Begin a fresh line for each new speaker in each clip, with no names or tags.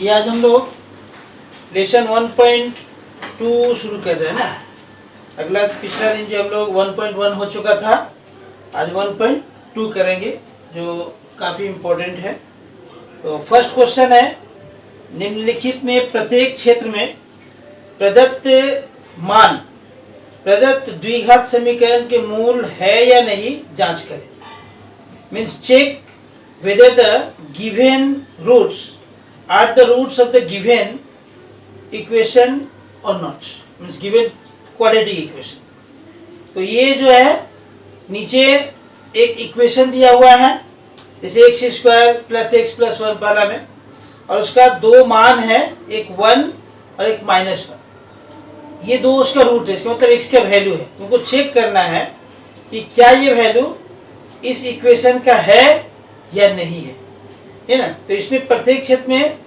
ये आज हम लोग लेसन 1.2 शुरू कर रहे हैं ना। अगला पिछला दिन जो हम लोग 1.1 हो चुका था, आज 1.2 करेंगे जो काफ़ी इम्पोर्टेंट है। तो फर्स्ट क्वेश्चन है, निम्नलिखित में प्रत्येक क्षेत्र में प्रदत्त मान प्रदत्त द्विघात समीकरण के मूल है या नहीं जांच करें। Means check whether the given roots are the roots of the given equation or not, means given quadratic equation। तो ये जो है नीचे एक इक्वेशन दिया हुआ है, जैसे x square plus x plus one वाला में, और उसका दो मान है, एक 1 और एक -1। ये दो उसका रूट है, इसका मतलब एक्स का वैल्यू है। तुमको चेक करना है कि क्या ये वैल्यू इस इक्वेशन का है या नहीं है ना। तो इसमें प्रत्येक क्षेत्र में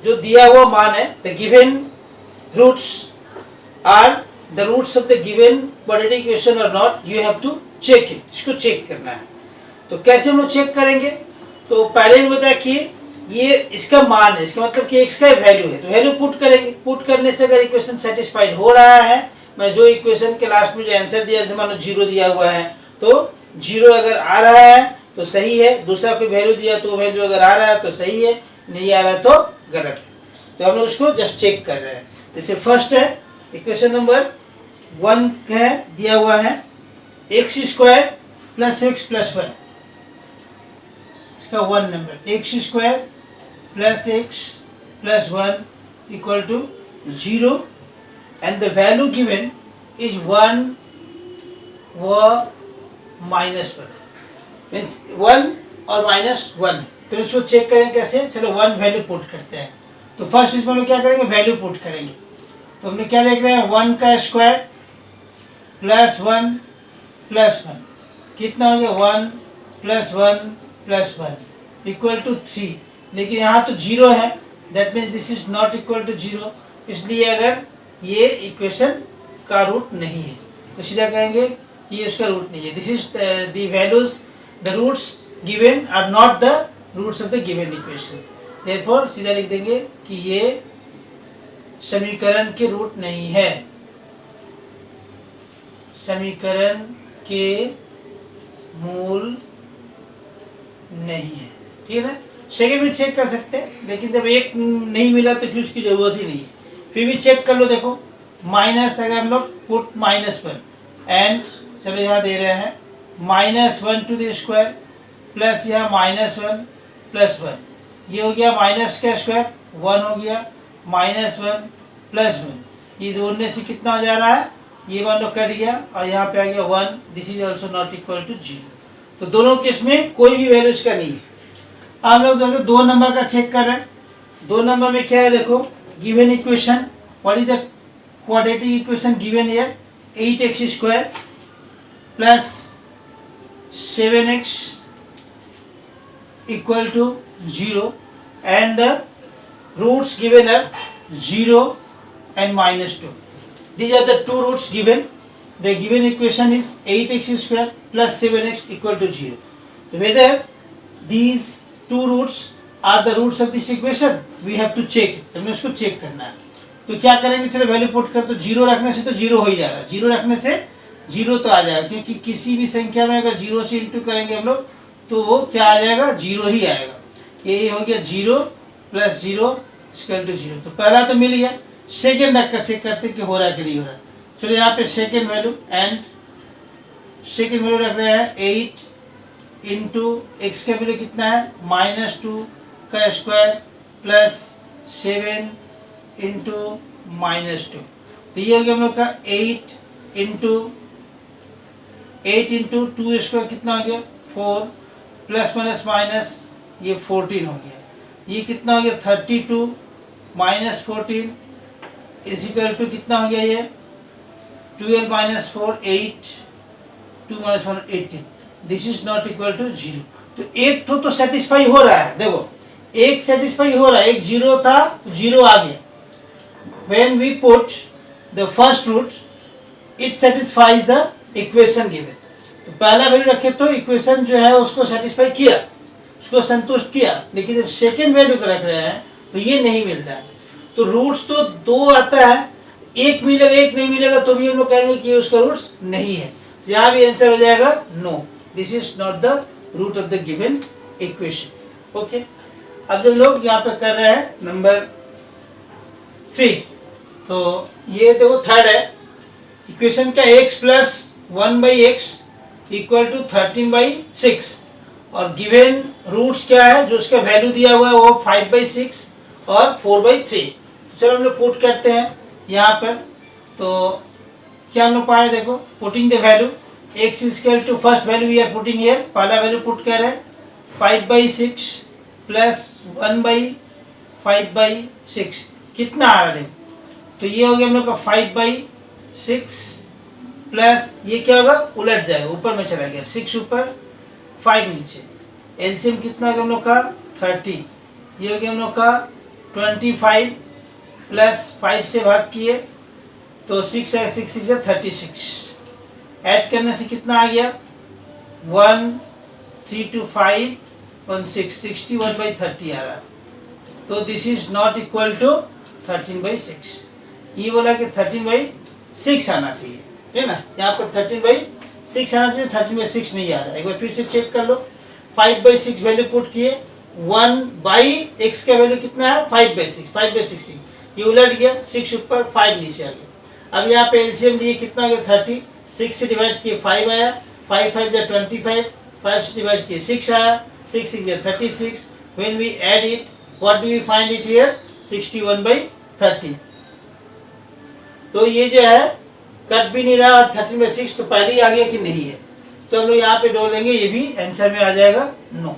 जो दिया हुआ मान है, the given roots are the roots of the given quadratic equation और not, you have to check it. इसको चेक करना है। तो कैसे हम लोग चेक करेंगे? तो पहले भी बताया कि ये इसका मान है, इसका मतलब कि x का वैल्यू है, तो वैल्यू पुट करेंगे। पुट करने से अगर इक्वेशन सेटिस्फाइड हो रहा है, मैं जो इक्वेशन के लास्ट में जो आंसर दिया, जैसे मान लो 0 दिया हुआ है, तो 0 अगर आ रहा है तो सही है, दूसरा कोई वैल्यू दिया तो वैल्यू अगर आ रहा है तो सही है, नहीं आ रहा है तो गलत है। तो हम लोग उसको जस्ट चेक कर रहे हैं। जैसे फर्स्ट है इक्वेशन नंबर 1 है, दिया हुआ है x square plus x plus 1, इसका 1 नंबर, x square plus x plus 1 equal to 0 and the value given is 1 व -1, मीन्स 1 और -1। तो इसको चेक करें कैसे? चलो 1 वैल्यू पुट करते हैं। तो फर्स्ट इसमें लोग क्या करेंगे? वैल्यू पुट करेंगे। तो हमने क्या देख रहे हैं? 1 का स्क्वायर प्लस 1 प्लस 1 कितना हो गया? 1 प्लस 1 प्लस 1 इक्वल टू 3। लेकिन यहाँ तो 0 है, that means this is not equal to 0, इसलिए अगर ये इक्वेशन का रूट नहीं है तो सीधा कहेंगे कि ये उसका रूट नहीं है। This is the values, the roots given are not the roots of the given equation, therefore सीधा लिख देंगे कि ये समीकरण के रूट नहीं है, समीकरण के मूल नहीं है। ठीक है ना। सेकेंड भी चेक कर सकते हैं, लेकिन जब एक नहीं मिला तो फिर उसकी जरूरत ही नहीं है। फिर भी चेक कर लो, देखो माइनस, अगर हम लोग पुट -1 एंड चलो यहाँ दे रहे हैं -1 टू द स्क्वायर प्लस यहाँ -1 प्लस 1, ये हो गया माइनस का स्क्वायर 1 हो गया, -1 प्लस 1, ये जोड़ने से कितना हो जा रहा है? ये मान लो कट गया और यहाँ पे आ गया 1, this is also not equal to 0। तो दोनों केस में कोई भी वैल्यू इसका नहीं है। हम लोग देखो 2 नंबर का चेक कर रहे हैं। 2 नंबर में क्या है? देखो given equation, what is the quadratic equation given here? 8x square plus 7x equal to 0 and the roots given are 0 and -2. These are the two roots given. The given equation is 8x square plus 7x equal to 0. Whether these two roots are the roots of this equation, we have to check it. हमें उसको check करना है। तो क्या करेंगे? चलो value put कर, तो 0 रखने से तो 0 हो ही जाएगा, 0 रखने से 0 तो आ जाएगा, क्योंकि किसी भी संख्या में अगर 0 से इंटू करेंगे हम लोग तो वो क्या आ जाएगा? 0 ही आएगा। ये हो गया 0 प्लस 0 इक्वल टू 0। तो पहला तो मिल गया। सेकेंड रख कर चेक करते कि हो रहा है कि नहीं हो रहा है। चलो यहाँ पे second value, and second value रख रहे हैं 8 इंटू एक्स का वैल्यू कितना है? -2 का स्क्वायर प्लस 7 इंटू -2। तो ये हो गया हम लोग का 8 इंटू 2 स्क्वायर कितना हो गया? 4 प्लस माइनस माइनस ये 14 हो गया। ये कितना हो गया? 32 माइनस 14 इज इक्वल टू कितना हो गया? ये 12 minus 4 8, 2 minus 1 18, this is not equal to 0। तो एक तो सेटिस्फाई हो रहा है, देखो एक सेटिस्फाई हो रहा है, एक 0 था तो 0 आ गया। When we put the first root it satisfies the equation given. तो पहला वैल्यू रखे तो इक्वेशन जो है उसको सेटिस्फाई किया, उसको संतुष्ट किया। लेकिन जब सेकेंड वैल्यू को रख रहे हैं तो ये नहीं मिल रहा है। तो रूट्स तो 2 आता है, एक मिलेगा एक नहीं मिलेगा तो भी हम लोग कहेंगे कि उसका रूट्स नहीं है। यहाँ भी आंसर हो जाएगा no, this is not the root of the given equation. Okay, अब जब लोग यहाँ पे कर रहे हैं नंबर 3, तो ये देखो थर्ड है, इक्वेशन का x plus 1/x equal to 13/6 और गिवन रूट्स क्या है जो उसका वैल्यू दिया हुआ है वो 5/6 और 4/3। चलो हम लोग पुट करते हैं यहाँ पर, तो क्या हम लोग पाए, देखो putting the value x equal to first value we are putting here, पहला वैल्यू पुट कर रहे हैं 5/6 प्लस 1/5/6 कितना आ रहा है, तो ये हो गया हम लोग का 5/6 प्लस ये क्या होगा, उलट जाएगा, ऊपर में चला गया, 6 ऊपर 5 नीचे, एलसीएम कितना हो गया हम लोग का 30, ये हो गया हम लोग का 25 प्लस 5 से भाग किए तो 6 है, 6 6 36, ऐड करने से कितना आ गया 1 3 2 5 1 6 61/30 आ रहा, तो this is not equal to 13/6। ये बोला कि 13/6 आना चाहिए, है ना, यहाँ पर 13/6 आना चाहिए, 13/6 नहीं आ रहा। एक बार फिर से चेक कर लो, 5/6 वैल्यू पुट किए, 1/x का वैल्यू कितना है 5/6, 5/6 ये उलट गया, 6 ऊपर 5 नीचे आ गया। अब यहाँ पे एलसीएम लिए कितना आ गया 30, 6 से डिवाइड किए 5 आया, 5 5 या 25, 5 से डिवाइड किए 6 आया, 6 6 या 36, when we add it what do we find it here 61/30। तो ये जो है कट भी नहीं रहा और 13/6 तो पहले ही आ गया कि नहीं है, तो हम लोग यहाँ पे डोल देंगे, ये भी आंसर में आ जाएगा नो।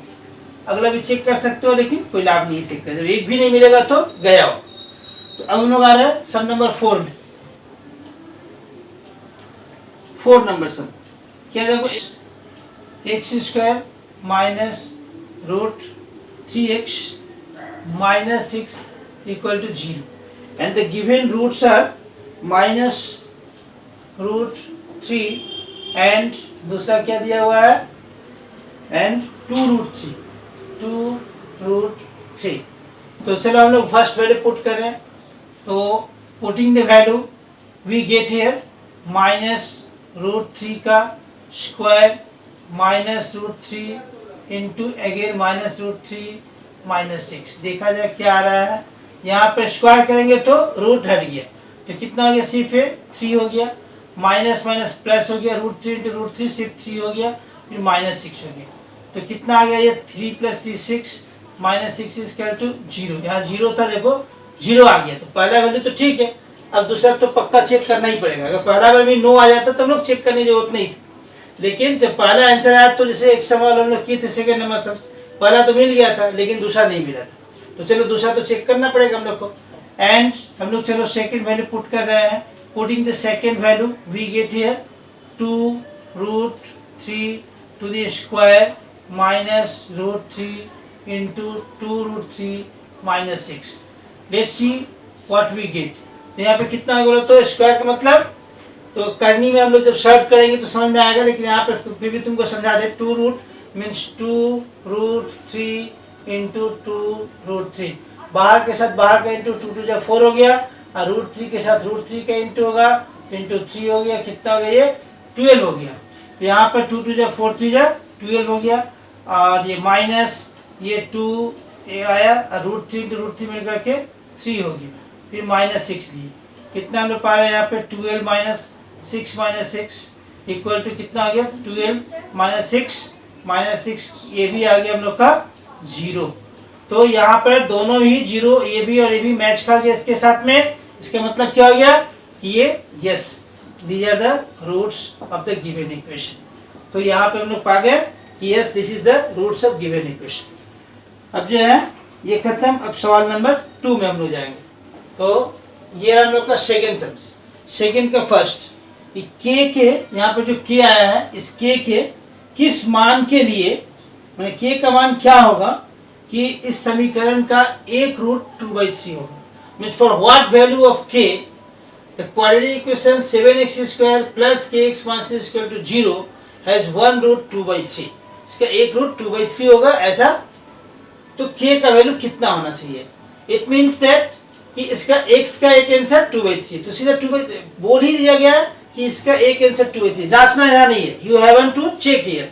अगला भी चेक कर सकते हो लेकिन कोई लाभ नहीं है चेक कर, जब एक भी नहीं मिलेगा तो गया हो। तो अब हम लोग आ रहे हैं सम नंबर 4 में, 4 नंबर सम क्या देखो, x² minus root 3x minus 6 equal to 0 and the given roots are minus root 3 and दूसरा क्या दिया हुआ है एंड 2 रूट 3। तो चलो हम लोग फर्स्ट वैल्यू पुट कर रहे हैं, तो putting the value we get here minus root 3 का square minus root 3 into again minus root 3 minus 6, देखा जाए क्या आ रहा है, यहाँ पर स्क्वायर करेंगे तो रूट हट गया, तो कितना हो गया सिर्फ 3 हो गया, माइनस माइनस प्लस हो गया, रूट 3 इंटू रूट 3 सिर्फ 3 हो गया, फिर माइनस 6 हो गया, तो कितना आ गया ये 3 + 3 6 माइनस 6 इक्वल टू 0। यहाँ 0 था, देखो 0 आ गया, तो पहला वैल्यू तो ठीक है, अब दूसरा तो पक्का चेक करना ही पड़ेगा। अगर पहला वैल्यू 9 आ जाता तो हम लोग चेक करने की जरूरत नहीं थी, लेकिन जब पहला आंसर आया तो जैसे एक सवाल हम लोग किए थे सेकेंड नंबर सब, पहला तो मिल गया था लेकिन दूसरा नहीं मिला था, तो चलो दूसरा तो चेक करना पड़ेगा हम लोग को। एंड हम लोग चलो सेकेंड वैल्यू पुट कर रहे हैं, putting the second value we get here 2 root 3 to the square minus root 3 into 2 root 3 minus 6। Let's see what we get. तो यहाँ पे कितना बोला, तो स्क्वायर का मतलब तो करनी में हम लोग जब सॉल्व करेंगे तो समझ में आएगा, लेकिन यहाँ पर फिर भी तुमको समझा दे, 2 root means 2 root 3 into 2 root 3, बाहर के साथ बाहर का इंटू 2 2 जब 4 हो गया, और रूट 3 के साथ रूट 3 का इंटू होगा, इंटू 3 हो गया, कितना हो गया ये 12 हो गया। तो यहाँ पर 2 2 जब 4 3 जब 12 हो गया, और ये माइनस ये 2 ये आया, और रूट 3 इंटू रूट 3 मिलकर के 3 हो गया, फिर माइनस 6 लिए, कितना हम लोग पा रहे हैं यहाँ पे 12 माइनस 6 इक्वल टू कितना आ गया 12 माइनस 6 ये भी आ गया हम लोग का 0। तो यहाँ पर दोनों ही 0, ये भी और ये भी मैच खा गया इसके साथ में, इसका मतलब क्या हो गया कि ये yes these are the roots of the given equation. तो यहाँ पे हम लोग पा गए कि yes this is the roots of given equation. अब जो है ये खत्म, अब सवाल नंबर 2 में हम लोग जाएंगे। तो ये हम लोग का सेकेंड सम, सेकेंड का फर्स्ट के यहाँ पे जो के आया है, इस के किस मान के लिए, मैंने के का मान क्या होगा कि इस समीकरण का एक रूट 2/3 होगा, means for what value of के the quadratic equation 7x² plus kx minus 3 equal to 0 has one root 2/3, इसका एक रूट 2/3 होगा ऐसा। तो के का वैल्यू कितना होना चाहिए, इट मीन्स दैट कि इसका x का एक आंसर 2/3, तो सीधा 2/3 बोल ही दिया गया कि इसका एक आंसर 2/3, जांचना यहाँ नहीं है, you have to check here,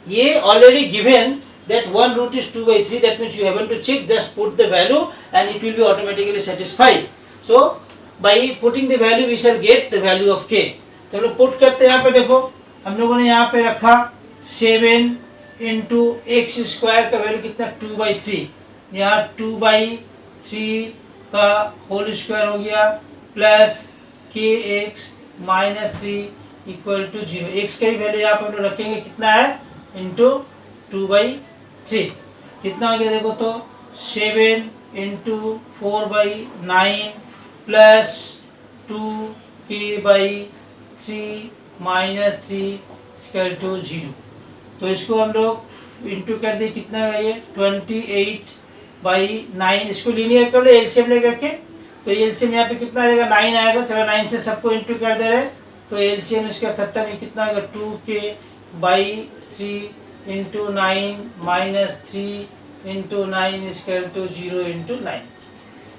ये already given that one root is 2/3, that means you have to check, just put the value and it will be automatically satisfied. So by putting the value we shall get the value of k. तो हम लोग put करते हैं, यहाँ पे देखो हम लोगों ने यहाँ पे रखा 7 इंटू एक्स स्क्वायर का वैल्यू कितना 2/3, यहाँ 2/3 का होल स्क्वायर हो गया plus k x minus 3 equal to 0, x का ही वैल्यू यहाँ पे हम लोग रखेंगे कितना है इंटू 2/3, कितना हो गया देखो तो 7 into 4/9 plus 2k/3 minus 3 equal to 0। तो इसको हम लोग इंटू कर दिए, कितना है ये 28/9, इसको लीनियर कर लो एलसीएम लेकर के, तो एलसीएम यहाँ पे कितना आएगा 9 आएगा, चलो 9 से सबको इंटू कर दे रहे, तो एलसीएम इसका खत्म है, कितना आएगा 2k/3 into 9 minus 3 into 9 equal to 0 into 9।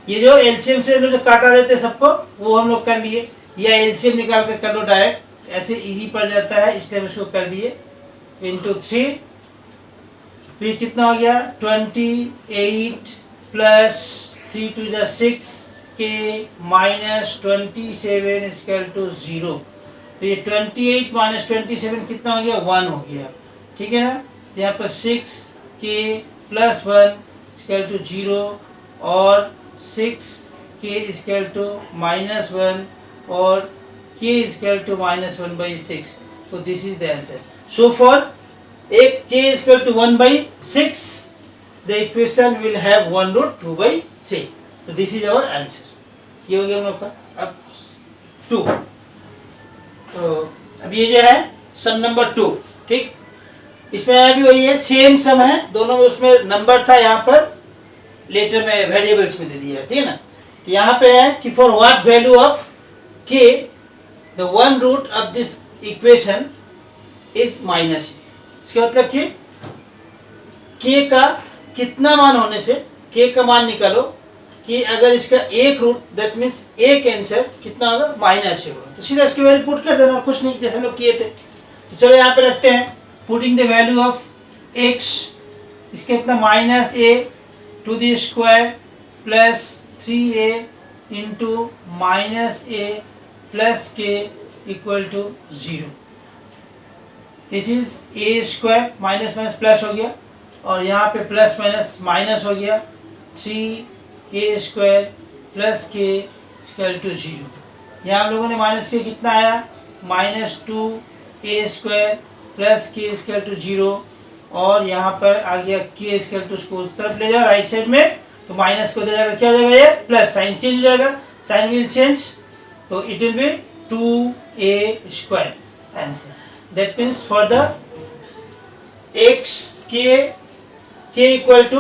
ये जो एलसीएम से जो काटा देते सबको वो हम लोग कर लिए, या एलसीएम निकाल कर कर लो डायरेक्ट, ऐसे इजी पड़ जाता है, इसलिए हम इसको कर दिए इंटू 3, तो ये कितना हो गया 28 प्लस 3 टू 6 के माइनस 27 इक्वल टू 0, तो ये 28 माइनस 27 कितना हो गया 1 हो गया, ठीक है ना, यहाँ पर 6 के प्लस 1 इक्वल टू 0 और 6 के इक्वल टू माइनस 1 और के इक्वल टू माइनस 1/6, तो this is the answer. So for एक k equal to 1/6 the equation will have 1 root 2/3, तो दिस इज आवर आंसर। ये हो गया हम लोग का। अब 2, तो अब ये जो है सम नंबर 2, ठीक, इसमें भी वही है, सेम सम है दोनों में, उसमें नंबर था यहाँ पर लेटर में वेरिएबल्स में दे दिया है, ठीक है ना। तो यहाँ पे है कि फॉर व्हाट वैल्यू ऑफ के the one root of this equation is minus, इसका मतलब कि के का कितना मान होने से के का मान निकालो कि अगर इसका एक रूट दैट मीन्स एक आंसर कितना होगा माइनस होगा, तो सीधा इसकी वैल्यू पुट कर देना, कुछ नहीं जैसे हम लोग किए थे। तो चलो यहाँ पे रखते हैं putting the value of X, इसके कितना minus A to the square plus 3a into minus A plus K equal to 0, this is A square minus minus plus हो गया, और यहाँ पे प्लस माइनस माइनस हो गया 3a square plus K equal to 0, यहाँ हम लोगों ने माइनस के कितना आया minus 2a square plus K equal to 0, और यहाँ पर आ गया के इक्वल टू, उसको उस तरफ ले जाओ राइट साइड में, तो माइनस को ले जाएगा क्या हो जाएगा ये प्लस, साइन चेंज हो जाएगा, साइन विल चेंज, तो it will be 2a square answer. That means for the x k equal to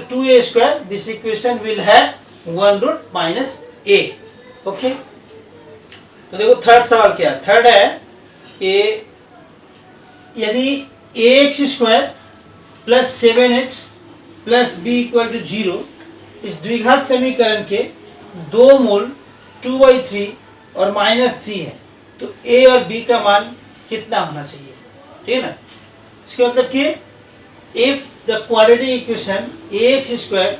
2a square this equation will have 1 root minus a। Okay, तो देखो थर्ड सवाल क्या है, third है कि यदि ax square plus 7x plus b equal to 0 इस द्विघात समीकरण के दो मूल 2/3 और -3 है, तो a और b का मान कितना होना चाहिए, ठीक है ना। इसका मतलब कि if the quadratic equation ax square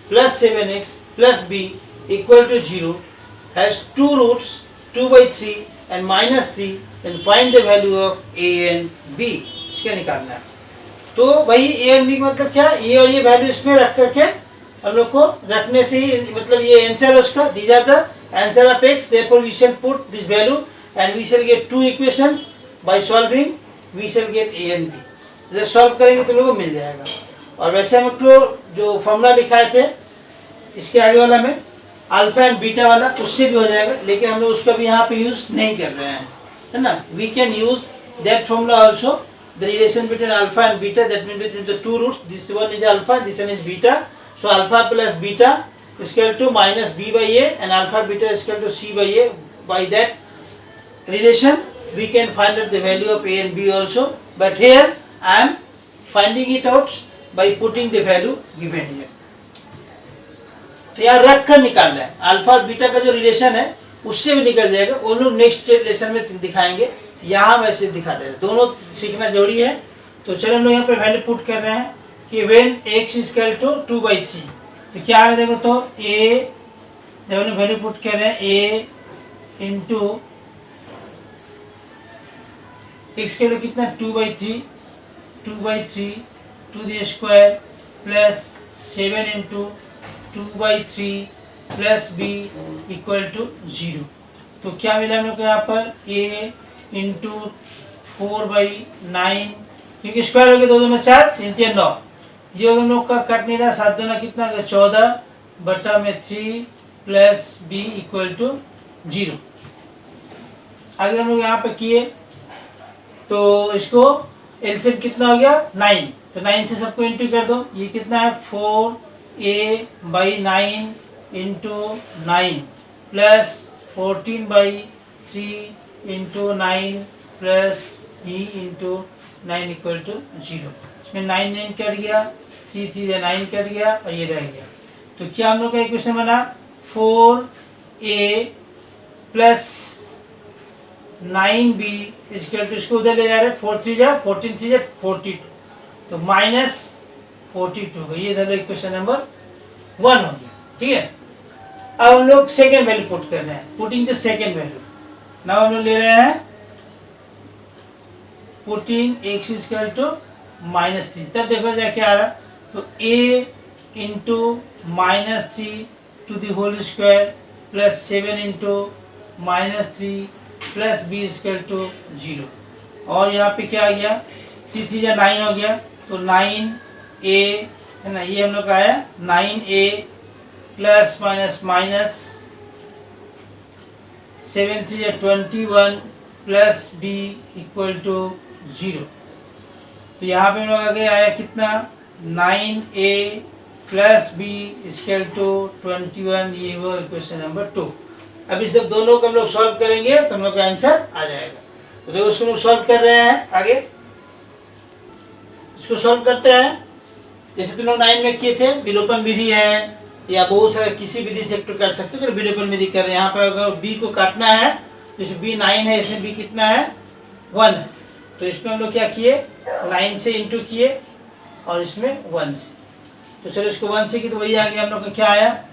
plus 7x plus b equal to 0 has two roots 2/3 and -3, then find the value of a and b, इसका निकालना है। तो भाई a and b मतलब क्या, ये और ये वैल्यू इसमें रख करके हम लोग को रखने से ही मतलब ये आंसर है उसका, these are the answer of x, therefore we shall put this value and we shall get two equations, by solving we shall get a and b, जब सॉल्व करेंगे तो लोगों को मिल जाएगा। और वैसे हम लोग जो फॉर्मूला लिखाए थे इसके आगे वाला में अल्फा एंड बीटा वाला, उससे भी हो जाएगा, लेकिन हम लोग उसका भी यहाँ पे यूज नहीं कर रहे हैं, है ना। We can use that formula also, the relation between alpha and beta, that means between the two roots, this one is alpha, this one is beta, so alpha plus beta equal to minus b by a and alpha beta equal to c by a, by that relation we can find out the value of a and b also, but here I am finding it out by putting the value given here. तो यहाँ रख कर निकालना है। Alpha और beta का जो relation है उससे भी निकल जाएगा, वो लोग नेक्स्ट लेसन में दिखाएंगे। यहाँ वैसे दिखा दे रहे, दोनों सीखना जरूरी है। तो चलो हम लोग यहाँ पे वैल्यू पुट कर रहे हैं कि व्हेन x इक्वल टू 2/3, तो क्या है देखो, तो a जब हम वैल्यू पुट कर रहे हैं a इंटू x के लिए कितना 2/3 to the square plus 7 into 2/3 plus b equal to 0। तो क्या मिला हम लोग को यहाँ पर a इंटू 4/9, क्योंकि स्क्वायर हो गया 2 2 4 3 3 9, ये हम लोग का कट नहीं रहा, 7 2 कितना 14/3 प्लस b इक्वल टू 0। आगे हम लोग यहाँ पे किए तो इसको एलसीएम कितना हो गया 9, तो 9 से सबको इंटू कर दो, ये कितना है 4a/9 into 9 plus 14/3 into 9 plus b into 9 equal to 0। इसमें 9 9 कट गया, 3 3 9 कट गया और ये रह गया। तो क्या हम लोग का इक्वेशन बना 4a plus 9b equal to, इसको उधर ले जा रहे हैं 4 3 जा 14 3 जा 42, तो माइनस 42, ये इधर इक्वेशन नंबर 1 हो गया। ठीक है, अब हम लोग सेकेंड वैल्यू पुट कर रहे हैं, putting the second value. Now हम लोग ले रहे हैं पुटिंग x इक्वल टू -3, तब देखो जाए क्या आ रहा, तो a into -3 to the whole square plus 7 into -3 plus b equal to 0। और यहाँ पे क्या आ गया 3 3 या 9 हो गया, तो 9a है ना, ये हम लोग का आया 9a प्लस माइनस माइनस 7 3 या 21 प्लस b इक्वल टू 0। तो यहाँ पे हम लोग आगे आया कितना 9a plus b equal to 21, ये वो इक्वेशन नंबर 2। अब इस सब दोनों को हम लोग सॉल्व करेंगे तो हम लोग का आंसर आ जाएगा। तो देखो उसको लोग सॉल्व कर रहे हैं, आगे इसको सॉल्व करते हैं। जैसे तुम लोग 9 में किए थे, विलोपन विधि है या बहुत सारे किसी विधि से कर सकते हो, तो विलोपन विधि कर रहे हैं। यहाँ पर अगर b को काटना है तो इसमें b 9 है, इसमें b कितना है 1 है, तो इसमें हम लोग क्या किए 9 से इंटू किए और इसमें 1 से, तो चलो इसको 1 से की तो वही आ गया हम लोग का क्या आया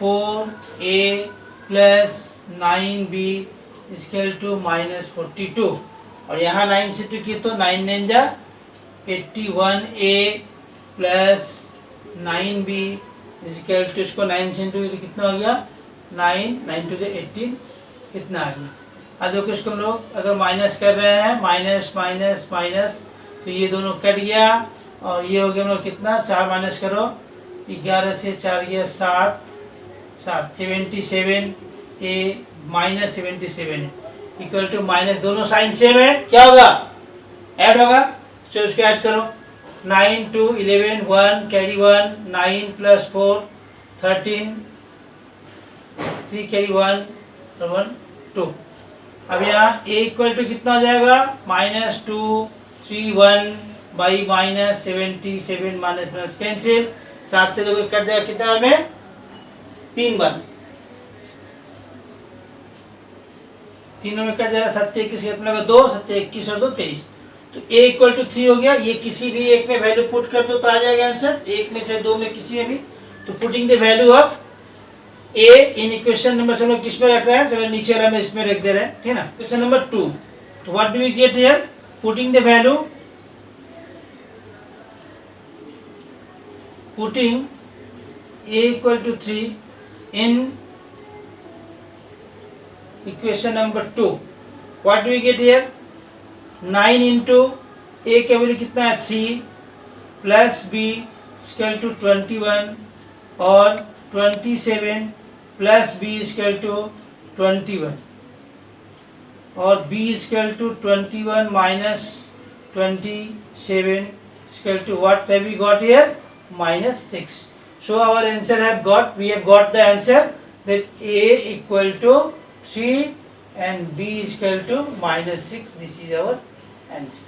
4a plus 9b equal to -42। और यहाँ 9 से 2 किए तो 9 9 जा 81a plus 9b equal to, इसको 9 से इंटू कितना हो गया 9 9 2 18, इतना आ गया। अब देखो इसको हम लोग अगर माइनस कर रहे हैं, माइनस माइनस माइनस, तो ये दोनों कट गया और ये हो गया हम लोग कितना 4 माइनस करो, 11 से 4 गया 7 7 77 a minus 77 equal to minus, दोनों साइन सेम है, क्या होगा ऐड होगा, चलो उसको ऐड करो 9 2 11 1 कैरी 1 9 प्लस 4 13 3 कैरी 1 और 1 2। अब यहाँ a इक्वल टू कितना हो जाएगा -2 3 1 बाई -77 माइनस माइनस कैंसिल, 7 से लोग कट जाएगा कितना में 3 बार, तीनों में कट जाएगा 7 21 कितना 2 7 21 और 2 23, तो a इक्वल टू 3 हो गया। ये किसी भी एक में वैल्यू पुट कर दो तो आ जाएगा आंसर, एक में चाहे 2 में किसी में भी। तो putting the value of a in equation number, चलो किस में रख रहे हैं, चलो नीचे वाला में इसमें रख दे रहे हैं, ठीक है ना, क्वेश्चन नंबर 2। तो what do we get here, putting the value, putting a equal to 3 in equation number 2, what do we get here 9 into a का वैल्यू कितना है 3 प्लस b इक्वल टू 21 और 27 प्लस b इक्वल टू 21 और b equal to 21 minus 27 equal to what have we got here -6। So our answer we have got the answer that a equal to 3 and b equal to -6, this is our answer।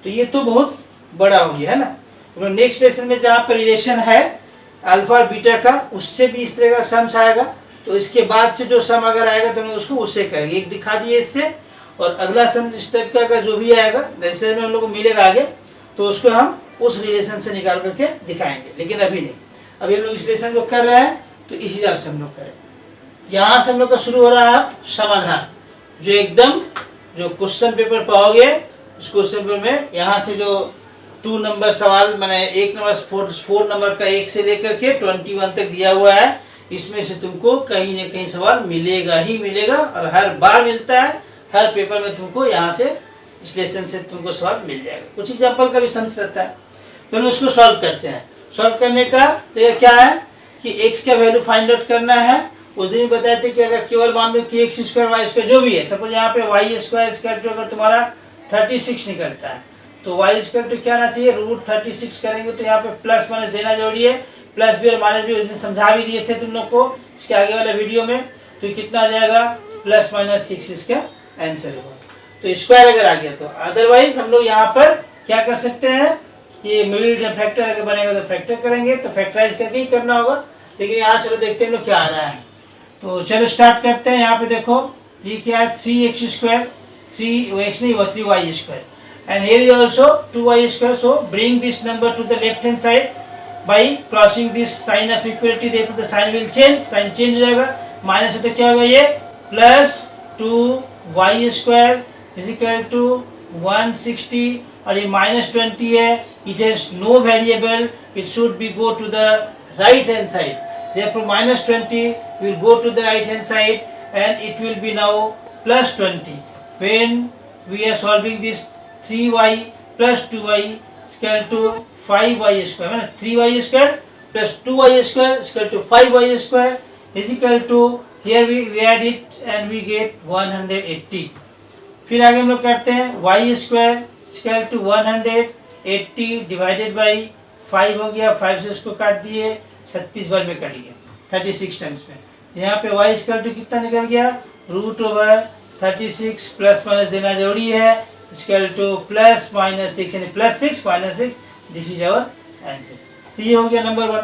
तो ये तो बहुत बड़ा हो गया है ना। तो नेक्स्ट लेसन में जहाँ पर रिलेशन है अल्फा और बीटा का, उससे भी इस तरह का सम्स आएगा। तो इसके बाद से जो सम अगर आएगा तो हम उसको उससे करेंगे, एक दिखा दिए इससे। और अगला सम इस टाइप का अगर जो भी आएगा जैसे में हम लोग को मिलेगा आगे, तो उसको हम उस रिलेशन से निकाल करके दिखाएंगे, लेकिन अभी नहीं। अभी हम लोग इस रिलेशन को कर रहे हैं तो इस हिसाब से हम लोग करें। यहाँ से हम लोग का शुरू हो रहा है समाधान, जो एकदम जो क्वेश्चन पेपर पाओगे उस क्वेश्चन पेपर में यहाँ से जो 2 नंबर सवाल मैंने 1 नंबर 4 नंबर का 1 से लेकर के 21 तक दिया हुआ है, इसमें से तुमको कहीं न कहीं सवाल मिलेगा ही मिलेगा, और हर बार मिलता है। हर पेपर में तुमको यहाँ से इस लेसन से तुमको सवाल मिल जाएगा। कुछ एग्जाम्पल का भी सेंस रहता है, तो हम उसको सॉल्व करते हैं। सॉल्व करने का तरीका क्या है कि x का वैल्यू फाइंड आउट करना है। उस दिन बताए थे कि अगर केवल मान लो कि x स्क्वायर वाई स्क्वायर जो भी है, सपोज यहाँ पे वाई स्क्वायर स्क्वायर जो अगर तुम्हारा 36 निकलता है, तो वाई स्क्वायर तो क्या आना चाहिए, √36 करेंगे तो यहाँ पे प्लस माइनस देना जरूरी है। प्लस भी और माइनस भी उस दिन समझा भी दिए थे तुम लोग को इसके आगे वाले वीडियो में। तो कितना आ जाएगा, +-6 इसका आंसर होगा। तो स्क्वायर अगर आ गया तो, अदरवाइज हम लोग यहाँ पर क्या कर सकते हैं कि मिडिल फैक्टर अगर बनेगा तो फैक्टर करेंगे, तो फैक्टराइज करके ही करना होगा। लेकिन यहाँ चलो देखते हैं लोग क्या आ रहा है। तो चलो स्टार्ट करते हैं। यहाँ पे देखो ये क्या है, 3x², 3x नहीं हुआ 3y², and here is also 2y². so bring this number to the left hand side by crossing this sign of equality, देखो तो sign will change, sign change हो जाएगा। माइनस है तो क्या होगा, ये +2y² इज इक्वल टू 160, और ये -20 है। It has no variable, it should be go to the right hand side, therefore -20 will go to the right hand side and it will be now +20 when we are solving this 3y plus 2y is equal to 5y², मतलब 3y² plus 2y² is equal to 5y² is equal to, here we add it and we get 180। फिर आगे हम लोग करते हैं y² is equal to 180 divided by 5 हो गया, 5 से उसको काट दिए, 36 बार में कट गया 36 टाइम्स में। यहाँ पे y is equal to कितना निकल गया, √36 प्लस माइनस देना जरूरी है, इक्वल टू +-6 यानी +6 -6, दिस इज आवर आंसर। तो ये हो गया नंबर 1।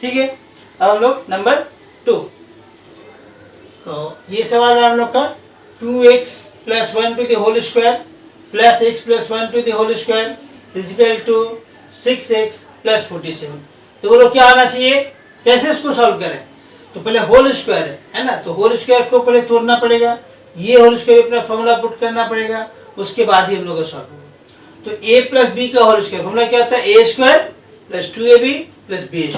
ठीक है, अब हम लोग नंबर 2। तो ये सवाल है हम लोग का 2x + 1 to the whole square plus x + 1 to the whole square is equal to 6x + 47। तो बोलो क्या आना चाहिए, कैसे इसको सॉल्व करें। तो पहले होल स्क्वायर है ना, तो होल स्क्वायर को पहले तोड़ना पड़ेगा, ये होल स्क्वायर अपना फॉर्मूला पुट करना पड़ेगा, उसके बाद ही हम लोग का सॉल्व होगा। तो a + b का होल स्क्वायर फॉर्मूला क्या होता है, a² + 2ab + b²।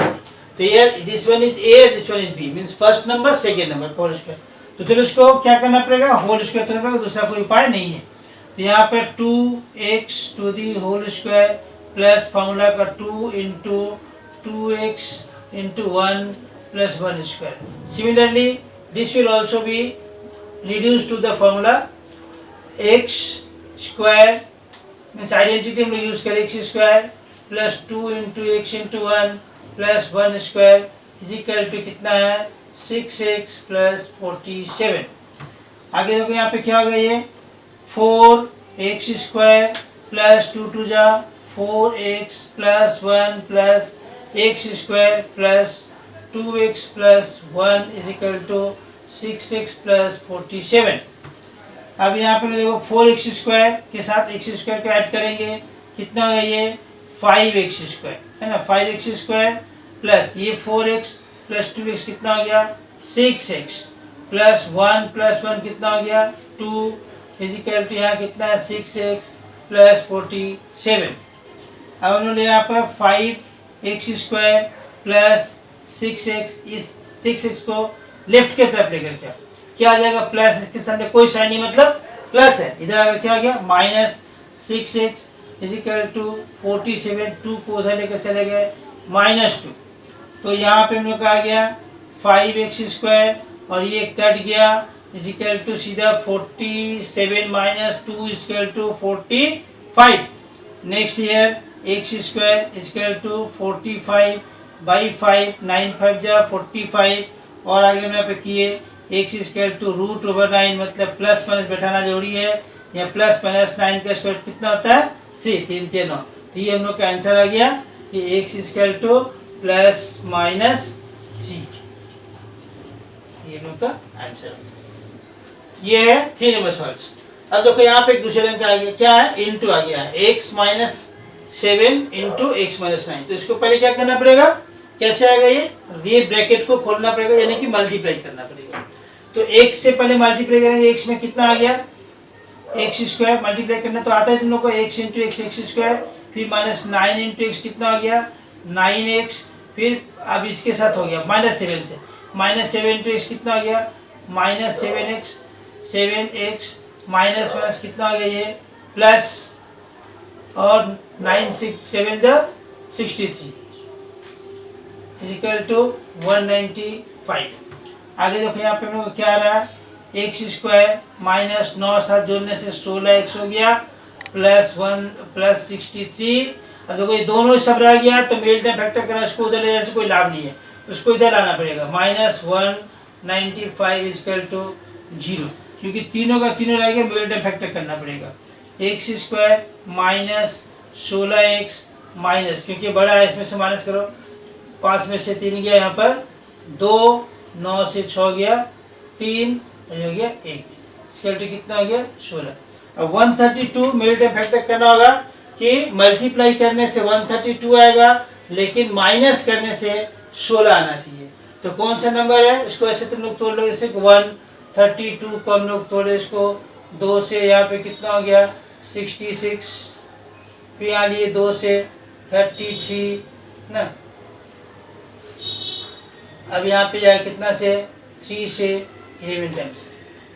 तो ये this one is a, this one is b, means first number second number का होल स्क्वायर। तो चलो इसको क्या करना पड़ेगा, होल स्क्वायर करना पड़ेगा, दूसरा कोई उपाय नहीं है। तो यहाँ पे 2x to the whole square plus formula का 2 × 2x × 1 + 1²। Similarly, this will also be reduced to the formula x² means identity हम लोग यूज करें, x² + 2 × x × 1 + 1² is equal to कितना है, 6x + 47। आगे देखो यहाँ पे क्या हो गया, ये 4x² + 2 2 जा 4x + 1 + x² + 2x + 1 is equal to 6x + 47। अब यहाँ पे देखो 4x² के साथ x² को ऐड करेंगे, कितना होगा ये 5x² है ना, 5x² प्लस ये 4x + 2x कितना हो गया, 6x + 1 + 1 कितना हो गया, 2 इज इक्वल टू यहाँ कितना है, 6x + 47। अब हम लोग यहाँ पर 5x² + 6x, इस 6x को लेफ्ट के तरफ लेकर क्या आ जाएगा, प्लस, इसके सामने कोई साइन नहीं मतलब प्लस है, इधर आकर क्या हो गया -6x इज इक्वल टू 47, 2 को उधर लेकर चले गए -2। तो यहाँ पे हम लोग का आ गया 5x² और ये कट गया इज इक्वल टू सीधा 47 - 2 is equal to 45। Next year x² is equal to 45/5, 9 5 जा 45, और आगे में यहाँ पे किए x इज इक्वल टू √9 मतलब प्लस माइनस बैठाना जरूरी है, या +-9 का स्क्वायर कितना होता है, 3 3 9। तो ये हम लोग का आंसर आ गया कि x is equal to plus minus 3, ये हम लोग का आंसर। ये है 3 नंबर सवाल। अब देखो यहाँ पे एक दूसरे रंग का आ गया, क्या है, इनटू आ गया है, x minus 7 into x minus 9। तो इसको पहले क्या करना पड़ेगा, कैसे आएगा ये ब्रैकेट को खोलना पड़ेगा, यानी कि मल्टीप्लाई करना पड़ेगा। तो x से पहले मल्टीप्लाई करेंगे, x में कितना आ गया, एक्स स्क्वायर, मल्टीप्लाई करना तो आता है तुम लोग को, x into x x square, फिर माइनस 9 इंटू एक्स कितना हो गया 9x, फिर अब इसके साथ हो गया माइनस 7 से, माइनस 7 इंटू एक्स कितना हो गया माइनस 7x माइनस माइनस कितना हो गया ये प्लस, और 9 6 7 जा 63 इजिकल टू 195। आगे देखो यहाँ पे हम लोग क्या आ रहा है, एक्स स्क्वायर माइनस 9 साथ जोड़ने से 16x हो गया प्लस 1 प्लस 63। अब देखो ये दोनों सब रह गया, तो मेल टाइम फैक्टर करना, इसको उधर ले जाने से कोई लाभ नहीं है, उसको इधर लाना पड़ेगा, माइनस 195 इजिकल टू 0, क्योंकि तीनों का तीनों रह गया, मेल टाइम फैक्टर करना पड़ेगा। X square minus 16x minus, क्योंकि बड़ा है इसमें से माइनस करो, 5 में से 3 गया, यहाँ पर 2, 9 से 6 गया 3, हो गया 1, स्केल टू कितना हो गया 16। अब 132 मेल टाइम फैक्टर करना होगा कि मल्टीप्लाई करने से 132 आएगा, लेकिन माइनस करने से 16 आना चाहिए। तो कौन सा नंबर है, इसको ऐसे तुम लोग तोड़ लो, जैसे 132 को हम लोग तोड़े, इसको 2 से, यहाँ पे कितना हो गया 66, फिर यहाँ लिए 2 से 33 ना, अब यहाँ पे जाए कितना से 3 से 11 टाइम्स।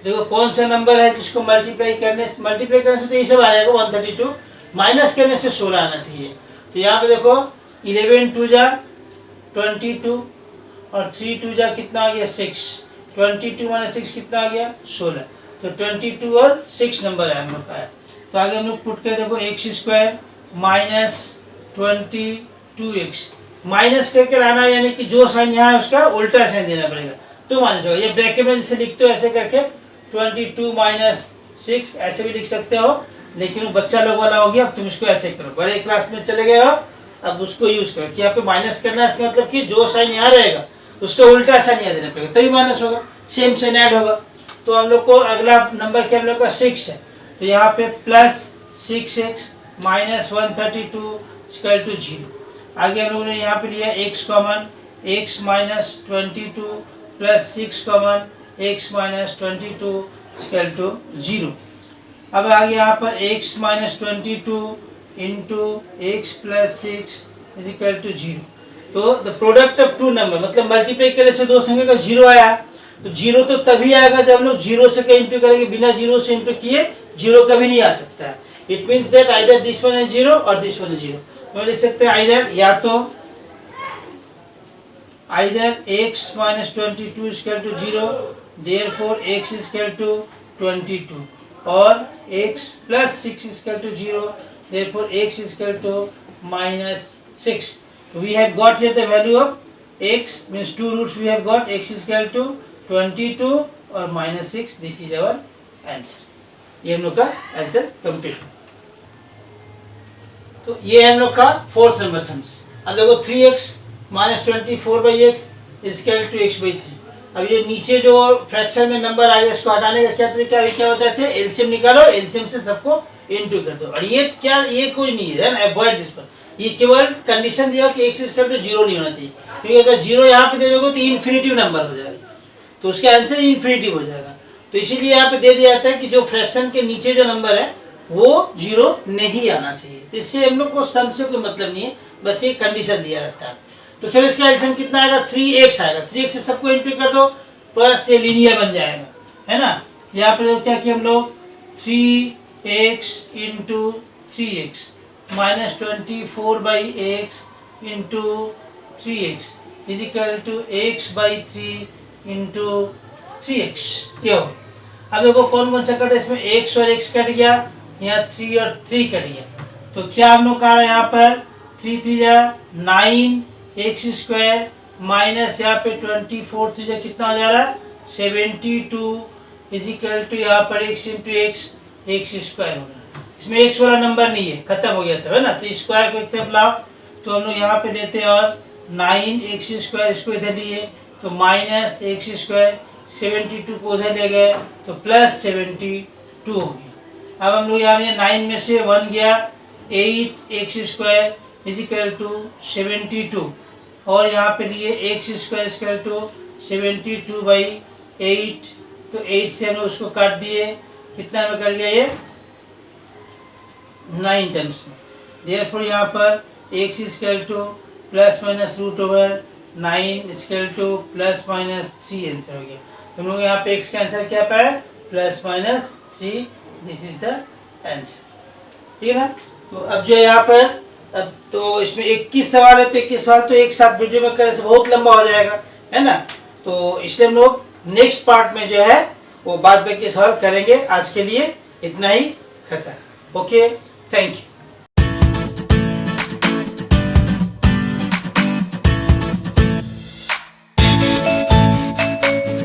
देखो कौन सा नंबर है जिसको मल्टीप्लाई करने से तो ये सब आ जाएगा 132, माइनस करने से 16 आना चाहिए। तो यहाँ पे देखो 11 2 जा 22 और 3 2 जा कितना आ गया 6, 22 माइनस 6 कितना आ गया 16, तो 22 और 6 नंबर है हम लोग का है। तो आगे हम लोग पुट कर देखो x square minus 22x, minus करके लाना, यानी कि जो साइन यहाँ है उसका उल्टा साइन देना पड़ेगा, तो माइनस होगा। ये ब्रैकेट में जैसे लिखते हो ऐसे करके 22 माइनस 6 ऐसे भी लिख सकते हो, लेकिन वो बच्चा लोग वाला हो गया, अब तुम इसको ऐसे करो, बड़े क्लास में चले गए हो, अब उसको यूज करो कि यहाँ पे माइनस करना है, इसका मतलब कि जो साइन यहाँ रहेगा उसका उल्टा साइन यहाँ देना पड़ेगा, तभी माइनस होगा, सेम साइन ऐड होगा। तो हम लोग को अगला नंबर क्या हम लोग का 6 है, तो यहाँ पे plus 6x minus 132 equal to 0। आगे हम लोगों ने यहाँ पे लिया x common, x minus 22 plus 6 common, x minus 22 equal to 0। अब आगे यहाँ पर x minus 22 into x plus 6 is equal to 0। तो the product of two number, मतलब मल्टीप्लाई करने से दो संख्या का 0 आया, तो 0 तो तभी आएगा जब हम लोग 0 से इंटू करेंगे, बिना 0 से इंटू किए 0 कभी नहीं आ सकता है। It means that either this one is 0 और दिस वन इज 0। तो लिख सकते हैं आइदर, या तो either x minus 22 is equal to 0, therefore x is equal to 22, और x plus 6 is equal to 0, therefore x is equal to minus 6. So we have got here the value of x, means two roots we have got, x is equal to 22 और minus 6, this is our answer। ये हम लोग का answer complete. तो ये हम लोग का 4th नंबर सम्स। अब देखो 3x minus 24/x is equal to x by 3। अब ये नीचे जो फ्रैक्शन में नंबर आ गया, इसको हटाने का क्या तरीका है, क्या बताते हैं, एलसीएम निकालो, एलसीएम से सबको इनटू कर दो। और ये क्या, ये कोई नहीं है ना, अवॉइड दिस पर, ये केवल कंडीशन दिया कि x इक्वल टू 0 नहीं होना चाहिए, क्योंकि अगर 0 यहाँ पे दे दोगे तो इन्फिनिटिव नंबर हो जाएगा, तो उसका आंसर इन्फिनिटिव हो जाएगा। तो इसीलिए यहाँ पे दे दिया जाता है कि जो फ्रैक्शन के नीचे जो नंबर है वो 0 नहीं आना चाहिए। तो इससे हम लोग को सम से कोई मतलब नहीं है, बस ये कंडीशन दिया रहता है। तो चलो इसका एल्सियम कितना आएगा, 3x आएगा, 3x से सबको इंटू कर दो, प्लस ये लीनियर बन जाएगा, है ना। यहाँ पे क्या किया हम लोग, 3x into 3x minus 24/x into 3x is equal to x by 3 into 3x। क्यों, अब देखो कौन कौन सा कट है इसमें, x और x कट गया, यहाँ 3 और 3 कट गया, तो क्या हम लोग कह रहे हैं यहाँ पर 3 3 जा 9 एक्स स्क्वायर माइनस यहाँ पे 24 3 जा कितना हो जा रहा है 72 इज इक्वल टू यहाँ पर x इंटू एक्स स्क्वायर हो रहा है। इसमें x वाला नंबर नहीं है, खत्म हो गया सब, है ना। तो स्क्वायर को एक तरफ लाओ, तो हम लोग यहाँ पे लेते हैं और 9 एक्स स्क्वायर इसको इधर लिए तो माइनस एक्स स्क्वायर, 72 को उधर ले गए तो प्लस 72 हो गया। अब हम लोग यहाँ 9 में से 1 गया, 8 एक्स स्क्वायर इजिकल टू 72 और यहाँ पे लिए एक्स स्क्वायर इजिकल टू 72/8, तो 8 से हम लोग उसको काट दिए, कितना में कट गया ये 9 टाइम्स में। देयरफॉर यहाँ पर x is equal to plus minus root over 9 is equal to plus minus 3 answer हो गया। तो हम लोग यहाँ पे एक्स का आंसर क्या पाया plus minus 3, this is the answer. ठीक है ना। तो अब जो है यहाँ पर अब तो इसमें 21 सवाल है, तो 21 सवाल तो एक साथ वीडियो में करने से बहुत लंबा हो जाएगा, है ना। तो इसलिए हम लोग नेक्स्ट पार्ट में जो है वो बाद में के सवाल करेंगे। आज के लिए इतना ही खत्म। Okay, thank you.